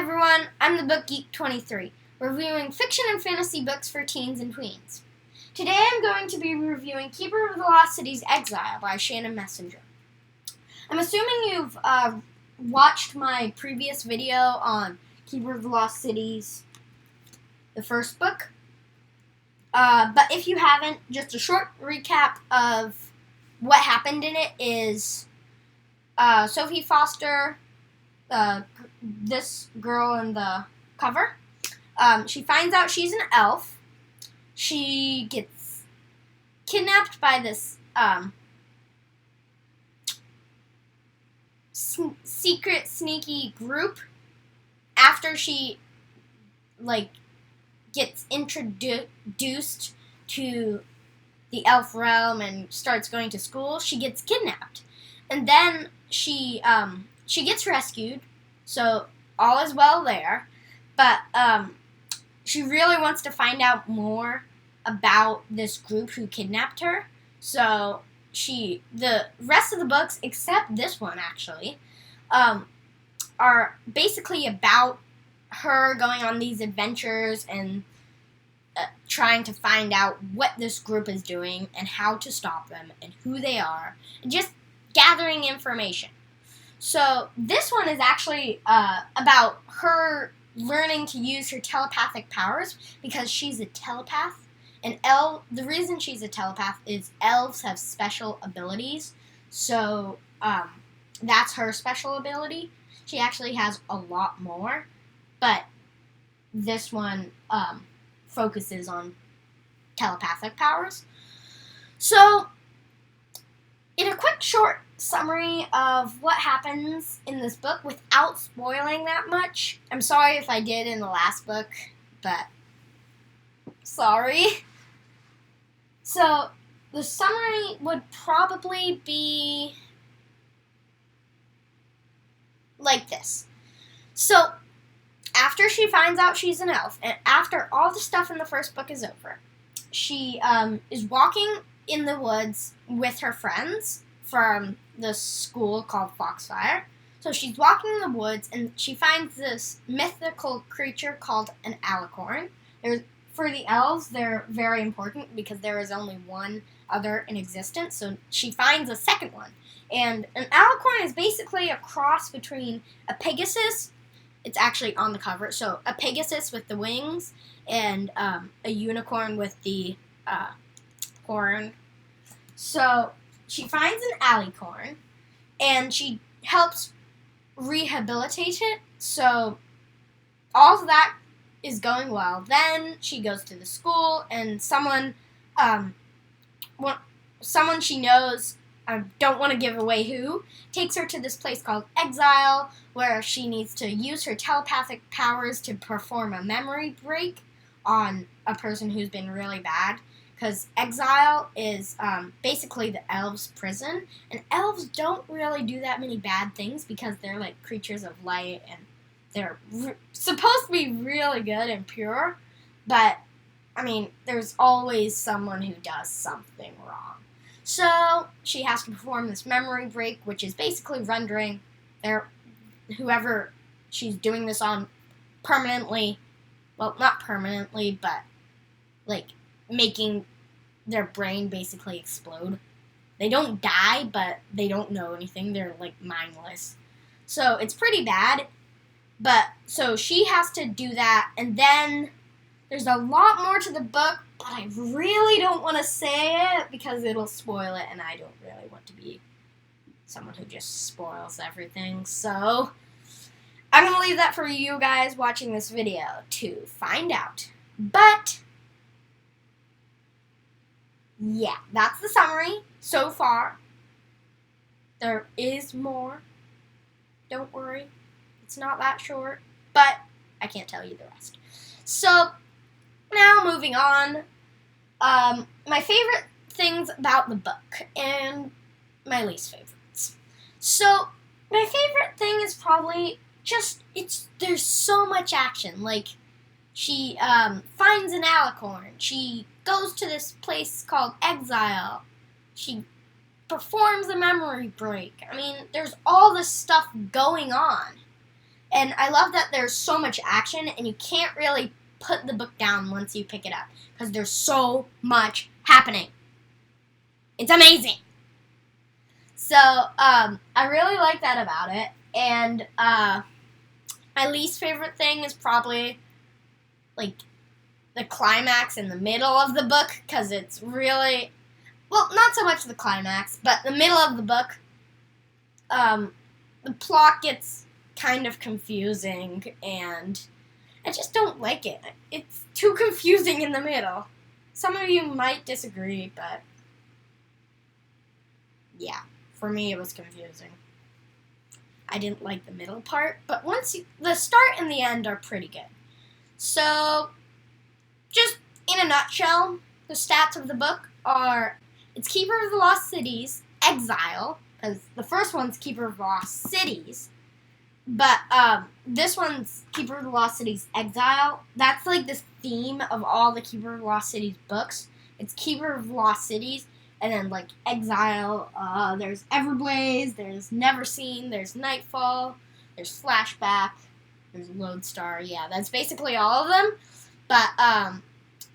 everyone, I'm the Book Geek 23, reviewing fiction and fantasy books for teens and tweens. Today I'm going to be reviewing Keeper of the Lost Cities Exile by Shannon Messenger. I'm assuming you've watched my previous video on Keeper of the Lost Cities, the first book. But if you haven't, just a short recap of what happened in it is Sophie Foster, this girl in the cover, she finds out she's an elf. She gets kidnapped by this secret, sneaky group after she, gets introduced to the elf realm and starts going to school. She gets kidnapped. And then she gets rescued, so all is well there. But she really wants to find out more about this group who kidnapped her. So the rest of the books, except this one actually, are basically about her going on these adventures and trying to find out what this group is doing and how to stop them and who they are, and just gathering information. So this one is actually about her learning to use her telepathic powers because she's a telepath. And the reason she's a telepath is elves have special abilities. So that's her special ability. She actually has a lot more, but this one focuses on telepathic powers. So in a quick short summary of what happens in this book without spoiling that much. I'm sorry if I did in the last book, but sorry. So the summary would probably be like this. So after she finds out she's an elf, and after all the stuff in the first book is over, she is walking in the woods with her friends from the school called Foxfire. So she's walking in the woods, and she finds this mythical creature called an alicorn. For the elves, they're very important because there is only one other in existence, so she finds a second one. And an alicorn is basically a cross between a Pegasus, it's actually on the cover, so a Pegasus with the wings, and a unicorn with the horn. So she finds an alicorn, and she helps rehabilitate it, so all of that is going well. Then she goes to the school, and someone she knows, I don't want to give away who, takes her to this place called Exile, where she needs to use her telepathic powers to perform a memory break on a person who's been really bad. Because Exile is basically the elves' prison, and elves don't really do that many bad things because they're like creatures of light, and they're supposed to be really good and pure, but, I mean, there's always someone who does something wrong. So she has to perform this memory break, which is basically rendering whoever she's doing this on permanently, well, not permanently, but, making their brain basically explode. They don't die, but they don't know anything. They're, mindless. So it's pretty bad. But, so she has to do that, and then there's a lot more to the book, but I really don't want to say it because it'll spoil it, and I don't really want to be someone who just spoils everything. So I'm going to leave that for you guys watching this video to find out. But yeah, that's the summary so far. There is more. Don't worry. It's not that short, but I can't tell you the rest. So, now moving on. My favorite things about the book and my least favorites. So, my favorite thing is probably just, there's so much action. She finds an alicorn. She goes to this place called Exile. She performs a memory break. I mean, there's all this stuff going on. And I love that there's so much action, and you can't really put the book down once you pick it up, because there's so much happening. It's amazing. So, I really like that about it. And, my least favorite thing is probably, like, the climax in the middle of the book, because it's really, well, not so much the climax, but the middle of the book, the plot gets kind of confusing, and I just don't like it. It's too confusing in the middle. Some of you might disagree, but yeah, for me it was confusing. I didn't like the middle part, but the start and the end are pretty good. So, just in a nutshell, the stats of the book are, it's Keeper of the Lost Cities Exile, because the first one's Keeper of the Lost Cities, but this one's Keeper of the Lost Cities Exile. That's like this theme of all the Keeper of the Lost Cities books. It's Keeper of the Lost Cities, and then like Exile, there's Everblaze, there's Neverseen, there's Nightfall, there's Flashback, there's Lodestar. Yeah, that's basically all of them. But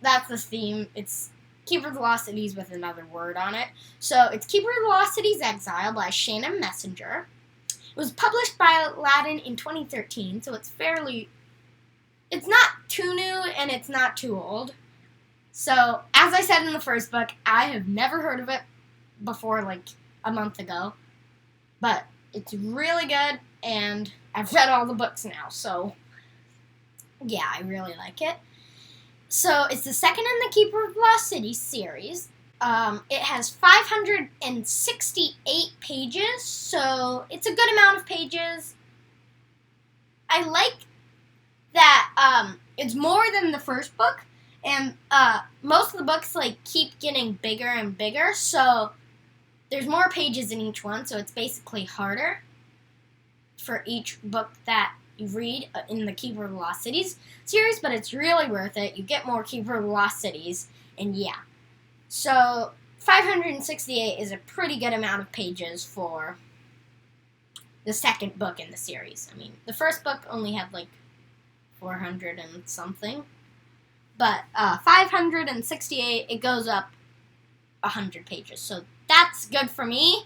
that's the theme. It's Keeper of the Lost Cities with another word on it. So it's Keeper of the Lost Cities Exile by Shannon Messenger. It was published by Aladdin in 2013, so it's not too new and it's not too old. So, as I said in the first book, I have never heard of it before, like, a month ago. But it's really good, and I've read all the books now, so yeah, I really like it. So, it's the second in the Keeper of the Lost Cities series. It has 568 pages, so it's a good amount of pages. I like that it's more than the first book, and most of the books like keep getting bigger and bigger, so there's more pages in each one, so it's basically harder for each book that you read in the Keeper of the Lost Cities series, but it's really worth it. You get more Keeper of the Lost Cities, and yeah. So, 568 is a pretty good amount of pages for the second book in the series. I mean, the first book only had like 400 and something, but 568, it goes up 100 pages, so that's good for me.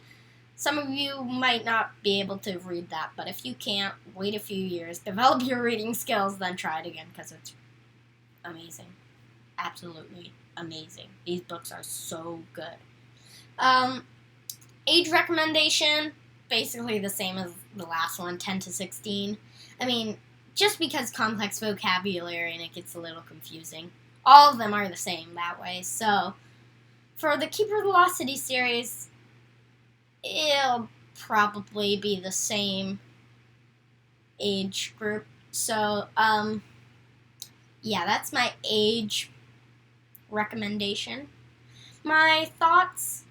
Some of you might not be able to read that, but if you can't, wait a few years, develop your reading skills, then try it again, because it's amazing. Absolutely amazing. These books are so good. Age recommendation, basically the same as the last one, 10 to 16. I mean, just because complex vocabulary and it gets a little confusing. All of them are the same that way. So, for the Keeper of the Lost City series, it'll probably be the same age group. So, yeah, that's my age recommendation. My thoughts,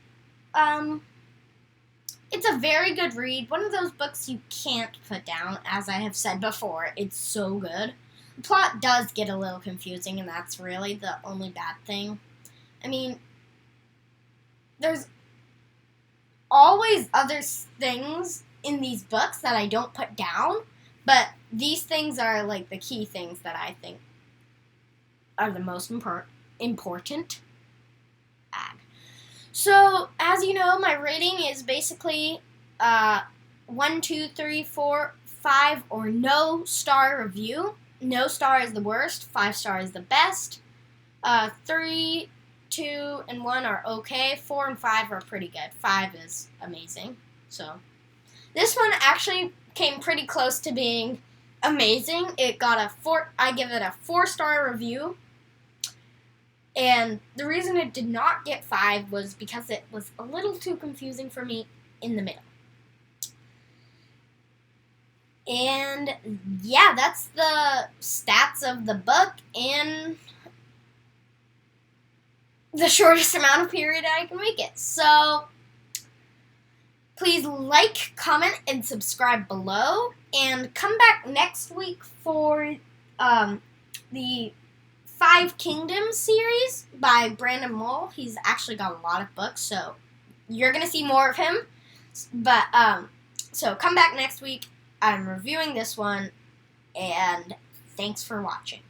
it's a very good read. One of those books you can't put down, as I have said before. It's so good. The plot does get a little confusing, and that's really the only bad thing. I mean, there's always other things in these books that I don't put down, but these things are like the key things that I think are the most important. So, as you know, my rating is basically 1, 2, 3, 4, 5, or no star review. No star is the worst, 5 star is the best. 3, 2, and 1 are okay. 4 and 5 are pretty good. 5 is amazing. So, this one actually came pretty close to being amazing. It got I give it a 4-star review. And the reason it did not get 5 was because it was a little too confusing for me in the middle. And yeah, that's the stats of the book in the shortest amount of period I can make it. So, please like, comment, and subscribe below. And come back next week for the 5 Kingdoms series by Brandon Mull. He's actually got a lot of books, so you're going to see more of him. But, so come back next week. I'm reviewing this one. and thanks for watching.